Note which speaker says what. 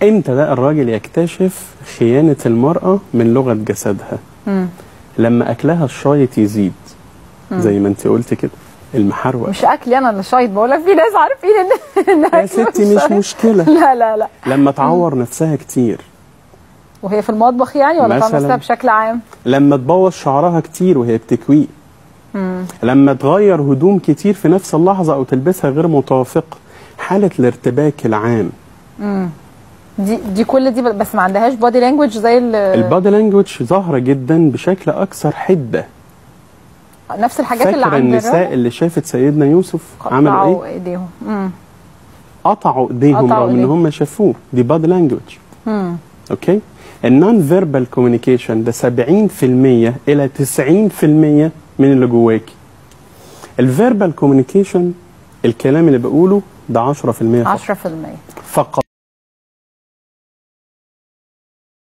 Speaker 1: امتى بقى الراجل يكتشف خيانة المرأة من لغة جسدها؟ لما أكلها الشايط يزيد، زي ما انت قلت كده، المحروق.
Speaker 2: مش أكلي أنا اللي شايط، بقول لك في ناس عارفين إن
Speaker 1: يا ستي مش مشكلة.
Speaker 2: لا لا لا.
Speaker 1: لما تعور نفسها كتير
Speaker 2: وهي في المطبخ يعني، ولا في نفسها بشكل عام؟
Speaker 1: لما تبوظ شعرها كتير وهي بتكويه، لما تغير هدوم كتير في نفس اللحظة أو تلبسها غير متوافقة، حالة الارتباك العام.
Speaker 2: دي كل دي بس ما عندهاش بادي لانجوج زي
Speaker 1: البادي لانجوج ظاهرة جدا بشكل أكثر حدة.
Speaker 2: نفس الحاجات اللي عند
Speaker 1: النساء اللي شافت سيدنا يوسف عملوا ايه؟
Speaker 2: قطعوا ايديهم.
Speaker 1: قطعوا ايديهم رغم ان هم شافوه. دي بادي لانجوج. اوكي؟ النون فيربال كوميونيكيشن ده 70% الى 90% من اللي جواكي. الفيربال كوميونيكيشن الكلام اللي بقوله ده 10%
Speaker 2: فقط. 10%
Speaker 1: فقط.